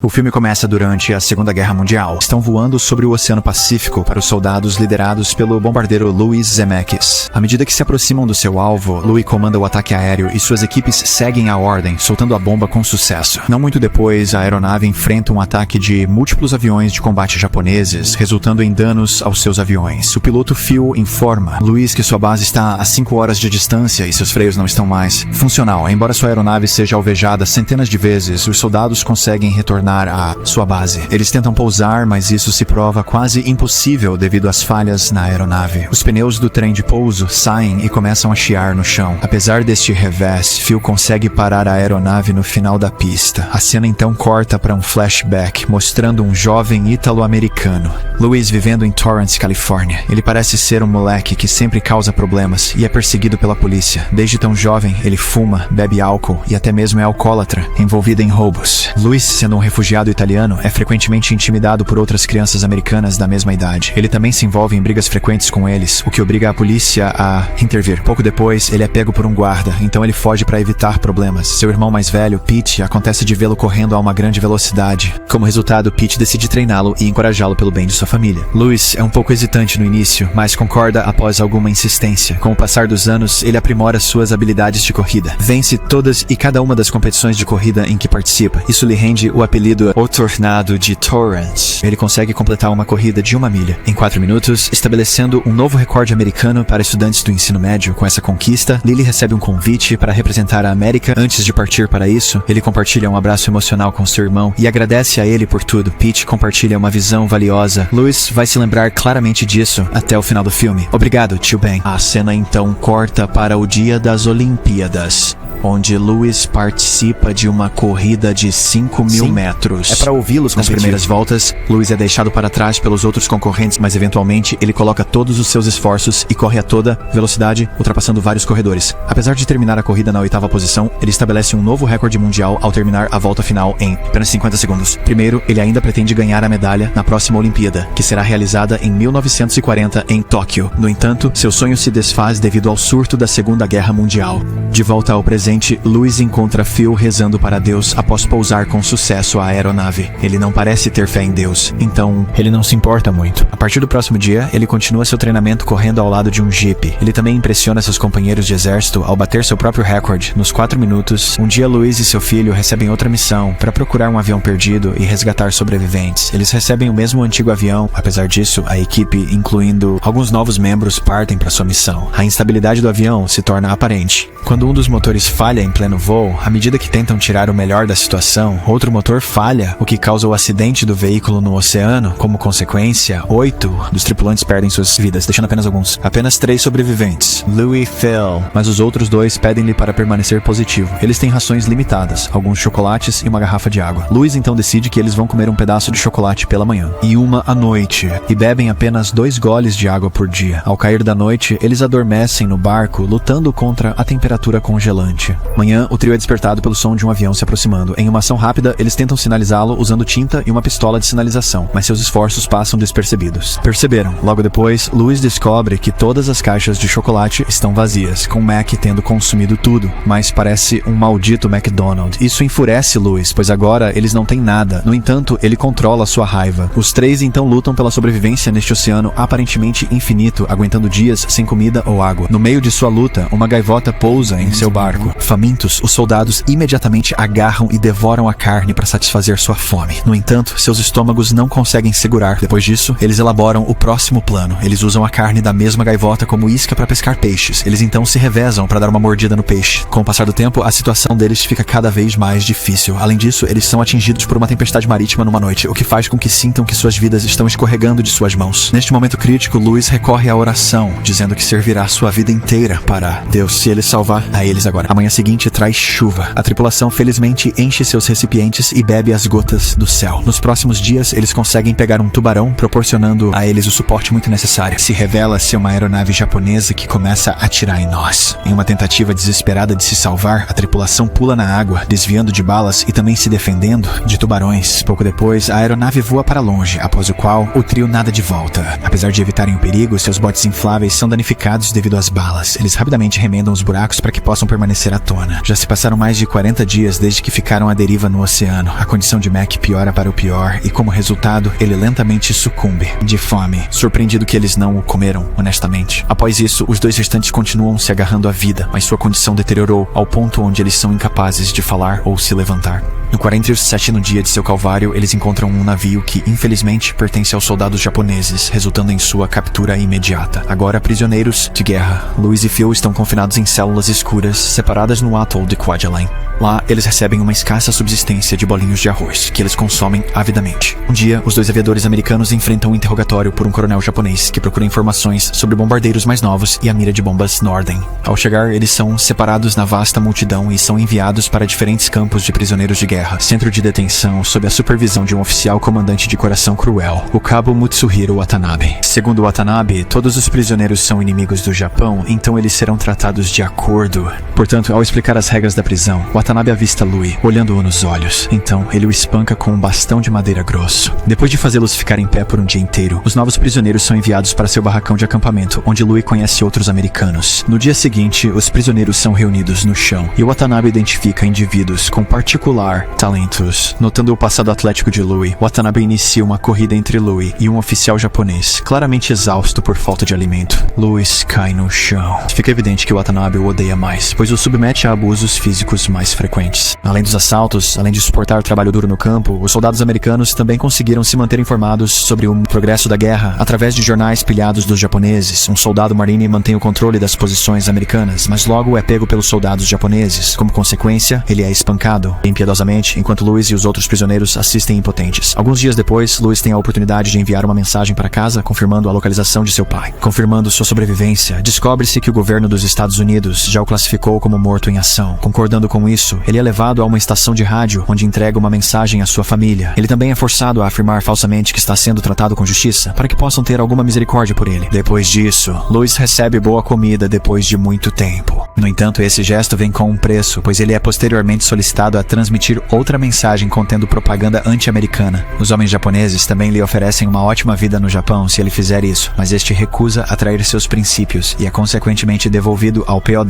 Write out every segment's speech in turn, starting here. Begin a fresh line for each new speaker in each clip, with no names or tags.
O filme começa durante a Segunda Guerra Mundial. Estão voando sobre o Oceano Pacífico para os soldados liderados pelo bombardeiro Louis Zemeckis. À medida que se aproximam do seu alvo, Louis comanda o ataque aéreo e suas equipes seguem a ordem, soltando a bomba com sucesso. Não muito depois, a aeronave enfrenta um ataque de múltiplos aviões de combate japoneses, resultando em danos aos seus aviões. O piloto Phil informa Louis que sua base está a 5 horas de distância e seus freios não estão mais funcional. Embora sua aeronave seja alvejada centenas de vezes, os soldados conseguem retornar a sua base. Eles tentam pousar, mas isso se prova quase impossível devido às falhas na aeronave. Os pneus do trem de pouso saem e começam a chiar no chão. Apesar deste revés, Phil consegue parar a aeronave no final da pista. A cena então corta para um flashback, mostrando um jovem ítalo-americano, Louis, vivendo em Torrance, Califórnia. Ele parece ser um moleque que sempre causa problemas e é perseguido pela polícia. Desde tão jovem, ele fuma, bebe álcool e até mesmo é alcoólatra, envolvido em roubos. Louis, sendo um refugiado italiano, é frequentemente intimidado por outras crianças americanas da mesma idade. Ele também se envolve em brigas frequentes com eles, o que obriga a polícia a intervir. Pouco depois, ele é pego por um guarda, então ele foge para evitar problemas. Seu irmão mais velho, Pete, acontece de vê-lo correndo a uma grande velocidade. Como resultado, Pete decide treiná-lo e encorajá-lo pelo bem de sua família. Louis é um pouco hesitante no início, mas concorda após alguma insistência. Com o passar dos anos, ele aprimora suas habilidades de corrida. Vence todas e cada uma das competições de corrida em que participa. Isso lhe rende o apelido O Tornado de Torrance. Ele consegue completar uma corrida de 1 milha em 4 minutos, estabelecendo um novo recorde americano para estudantes do ensino médio. Com essa conquista, Lily recebe um convite para representar a América. Antes de partir para isso, ele compartilha um abraço emocional com seu irmão e agradece a ele por tudo. Pete compartilha uma visão valiosa. Louis vai se lembrar claramente disso até o final do filme. Obrigado, tio Ben. A cena então corta para o dia das Olimpíadas, onde Louis participa de uma corrida de 5.000 metros.
É para ouvi-los
Nas primeiras voltas, Louis é deixado para trás pelos outros concorrentes, mas eventualmente ele coloca todos os seus esforços e corre a toda velocidade, ultrapassando vários corredores. Apesar de terminar a corrida na 8ª posição, ele estabelece um novo recorde mundial ao terminar a volta final em apenas 50 segundos. Primeiro, ele ainda pretende ganhar a medalha na próxima Olimpíada, que será realizada em 1940 em Tóquio. No entanto, seu sonho se desfaz devido ao surto da Segunda Guerra Mundial. De volta ao presente, Louis encontra Phil rezando para Deus após pousar com sucesso a aeronave. Ele não parece ter fé em Deus, então ele não se importa muito. A partir do próximo dia, ele continua seu treinamento correndo ao lado de um Jeep. Ele também impressiona seus companheiros de exército ao bater seu próprio recorde nos 4 minutos. Um dia, Louis e seu filho recebem outra missão para procurar um avião perdido e resgatar sobreviventes. Eles recebem o mesmo antigo avião. Apesar disso, a equipe, incluindo alguns novos membros, partem para sua missão. A instabilidade do avião se torna aparente. Quando um dos motores falha em pleno voo, à medida que tentam tirar o melhor da situação, outro motor falha, o que causa o acidente do veículo no oceano. Como consequência, 8 dos tripulantes perdem suas vidas, deixando apenas alguns. Apenas 3 sobreviventes, Louis e Phil, mas os outros 2 pedem-lhe para permanecer positivo. Eles têm rações limitadas, alguns chocolates e uma garrafa de água. Louis então decide que eles vão comer um pedaço de chocolate pela manhã e uma à noite, e bebem apenas 2 goles de água por dia. Ao cair da noite, eles adormecem no barco, lutando contra a temperatura congelante. Amanhã, o trio é despertado pelo som de um avião se aproximando. Em uma ação rápida, eles tentam sinalizá-lo usando tinta e uma pistola de sinalização, mas seus esforços passam despercebidos. Perceberam. Logo depois, Louis descobre que todas as caixas de chocolate estão vazias, com Mac tendo consumido tudo, mas parece um maldito McDonald's. Isso enfurece Louis, pois agora eles não têm nada. No entanto, ele controla sua raiva. Os 3 então lutam pela sobrevivência neste oceano aparentemente infinito, aguentando dias sem comida ou água. No meio de sua luta, uma gaivota pousa em seu barco. Famintos, os soldados imediatamente agarram e devoram a carne para satisfazer sua fome. No entanto, seus estômagos não conseguem segurar. Depois disso, eles elaboram o próximo plano. Eles usam a carne da mesma gaivota como isca para pescar peixes. Eles então se revezam para dar uma mordida no peixe. Com o passar do tempo, a situação deles fica cada vez mais difícil. Além disso, eles são atingidos por uma tempestade marítima numa noite, o que faz com que sintam que suas vidas estão escorregando de suas mãos. Neste momento crítico, Louis recorre à oração, dizendo que servirá sua vida inteira para Deus se ele salvar a eles agora. A manhã seguinte traz chuva. A tripulação felizmente enche seus recipientes e bebe as gotas do céu. Nos próximos dias, eles conseguem pegar um tubarão, proporcionando a eles o suporte muito necessário. Se revela ser uma aeronave japonesa que começa a atirar em nós. Em uma tentativa desesperada de se salvar, a tripulação pula na água, desviando de balas e também se defendendo de tubarões. Pouco depois, a aeronave voa para longe, após o qual o trio nada de volta. Apesar de evitarem o perigo, seus botes infláveis são danificados devido às balas. Eles rapidamente remendam os buracos para que possam permanecer à tona. Já se passaram mais de 40 dias desde que ficaram à deriva no oceano. A condição de Mac piora para o pior e, como resultado, ele lentamente sucumbe de fome, surpreendido que eles não o comeram, honestamente. Após isso, os dois restantes continuam se agarrando à vida, mas sua condição deteriorou ao ponto onde eles são incapazes de falar ou se levantar. No 47º dia de seu calvário, eles encontram um navio que, infelizmente, pertence aos soldados japoneses, resultando em sua captura imediata. Agora, prisioneiros de guerra, Louis e Phil estão confinados em células escuras, separadas no atoll de Kwajalein. Lá, eles recebem uma escassa subsistência de bolinhos de arroz, que eles consomem avidamente. Um dia, os dois aviadores americanos enfrentam um interrogatório por um coronel japonês que procura informações sobre bombardeiros mais novos e a mira de bombas Norden. Ao chegar, eles são separados na vasta multidão e são enviados para diferentes campos de prisioneiros de guerra, centro de detenção sob a supervisão de um oficial comandante de coração cruel, o cabo Mutsuhiro Watanabe. Segundo Watanabe, todos os prisioneiros são inimigos do Japão, então eles serão tratados de acordo. Portanto, ao explicar as regras da prisão, Watanabe avista Louis, olhando-o nos olhos. Então, ele o espanca com um bastão de madeira grosso. Depois de fazê-los ficar em pé por um dia inteiro, os novos prisioneiros são enviados para seu barracão de acampamento, onde Louis conhece outros americanos. No dia seguinte, os prisioneiros são reunidos no chão, e Watanabe identifica indivíduos com particular talentos. Notando o passado atlético de Louis, Watanabe inicia uma corrida entre Louis e um oficial japonês, claramente exausto por falta de alimento. Louis cai no chão. Fica evidente que Watanabe o odeia mais, pois o submete a abusos físicos mais frequentes. Além dos assaltos, além de suportar o trabalho duro no campo, os soldados americanos também conseguiram se manter informados sobre o progresso da guerra através de jornais pilhados dos japoneses. Um soldado marine mantém o controle das posições americanas, mas logo é pego pelos soldados japoneses. Como consequência, ele é espancado impiedosamente, enquanto Louis e os outros prisioneiros assistem impotentes. Alguns dias depois, Louis tem a oportunidade de enviar uma mensagem para casa confirmando a localização de seu pai. Confirmando sua sobrevivência, descobre-se que o governo dos Estados Unidos já o classificou como morto em ação. Concordando com isso, ele é levado a uma estação de rádio onde entrega uma mensagem à sua família. Ele também é forçado a afirmar falsamente que está sendo tratado com justiça para que possam ter alguma misericórdia por ele. Depois disso, Louis recebe boa comida depois de muito tempo. No entanto, esse gesto vem com um preço, pois ele é posteriormente solicitado a transmitir outra mensagem contendo propaganda anti-americana. Os homens japoneses também lhe oferecem uma ótima vida no Japão se ele fizer isso, mas este recusa a trair seus princípios e é consequentemente devolvido ao POW.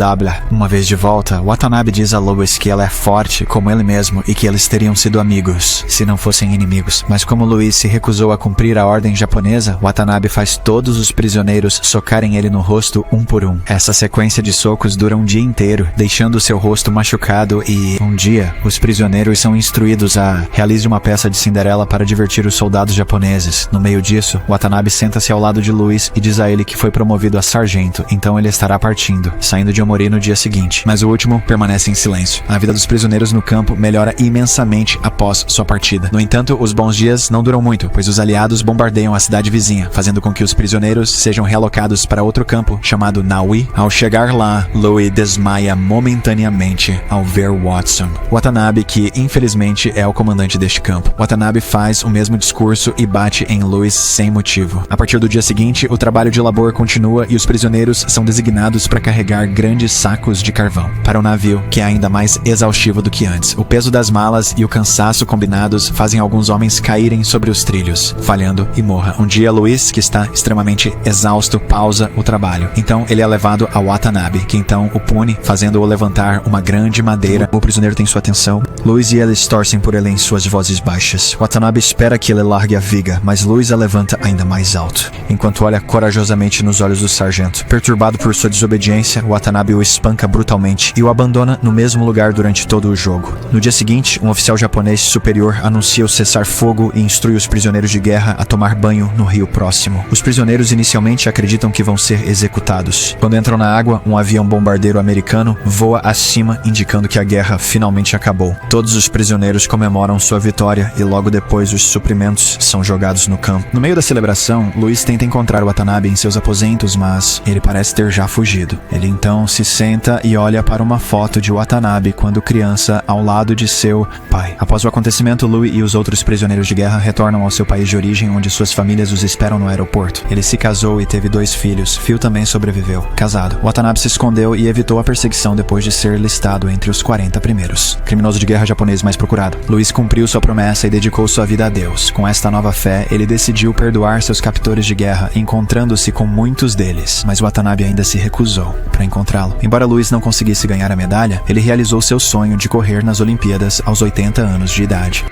Uma vez de volta, Watanabe diz a Louis que ela é forte como ele mesmo e que eles teriam sido amigos, se não fossem inimigos. Mas como Louis se recusou a cumprir a ordem japonesa, Watanabe faz todos os prisioneiros socarem ele no rosto um por um. Essa sequência de socos dura um dia inteiro, deixando seu rosto machucado e, um dia, os prisioneiros são instruídos a realizar uma peça de Cinderela para divertir os soldados japoneses. No meio disso, Watanabe senta-se ao lado de Louis e diz a ele que foi promovido a sargento, então ele estará partindo, saindo de Omori no dia seguinte. Mas o último permanece em silêncio. A vida dos prisioneiros no campo melhora imensamente após sua partida. No entanto, os bons dias não duram muito, pois os aliados bombardeiam a cidade vizinha, fazendo com que os prisioneiros sejam realocados para outro campo chamado Naui. Ao chegar lá, Louis desmaia momentaneamente ao ver Watson. Watanabe, que infelizmente é o comandante deste campo. Watanabe faz o mesmo discurso e bate em Louis sem motivo. A partir do dia seguinte, o trabalho de labor continua e os prisioneiros são designados para carregar grandes sacos de carvão para o navio, que é ainda mais exaustivo do que antes. O peso das malas e o cansaço combinados fazem alguns homens caírem sobre os trilhos, falhando e morra. Um dia, Louis, que está extremamente exausto, pausa o trabalho. Então, ele é levado a Watanabe, que então o pune, fazendo-o levantar uma grande madeira. O prisioneiro tem sua atenção. Louis e eles torcem por ele em suas vozes baixas. Watanabe espera que ele largue a viga, mas Louis a levanta ainda mais alto, enquanto olha corajosamente nos olhos do sargento. Perturbado por sua desobediência, Watanabe o espanca brutalmente e o abandona no mesmo lugar durante todo o jogo. No dia seguinte, um oficial japonês superior anuncia o cessar-fogo e instrui os prisioneiros de guerra a tomar banho no rio próximo. Os prisioneiros inicialmente acreditam que vão ser executados. Quando entram na água, um avião bombardeiro americano voa acima, indicando que a guerra finalmente acabou. Todos os prisioneiros comemoram sua vitória e logo depois os suprimentos são jogados no campo. No meio da celebração, Louis tenta encontrar Watanabe em seus aposentos, mas ele parece ter já fugido. Ele então se senta e olha para uma foto de Watanabe quando criança ao lado de seu pai. Após o acontecimento, Louis e os outros prisioneiros de guerra retornam ao seu país de origem, onde suas famílias os esperam no aeroporto. Ele se casou e teve 2 filhos. Phil também sobreviveu. Casado, Watanabe se escondeu e evitou a perseguição depois de ser listado entre os 40 primeiros. Criminoso de guerra japonês mais procurado. Louis cumpriu sua promessa e dedicou sua vida a Deus. Com esta nova fé, ele decidiu perdoar seus captores de guerra, encontrando-se com muitos deles, mas Watanabe ainda se recusou para encontrá-lo. Embora Louis não conseguisse ganhar a medalha, ele realizou seu sonho de correr nas Olimpíadas aos 80 anos de idade.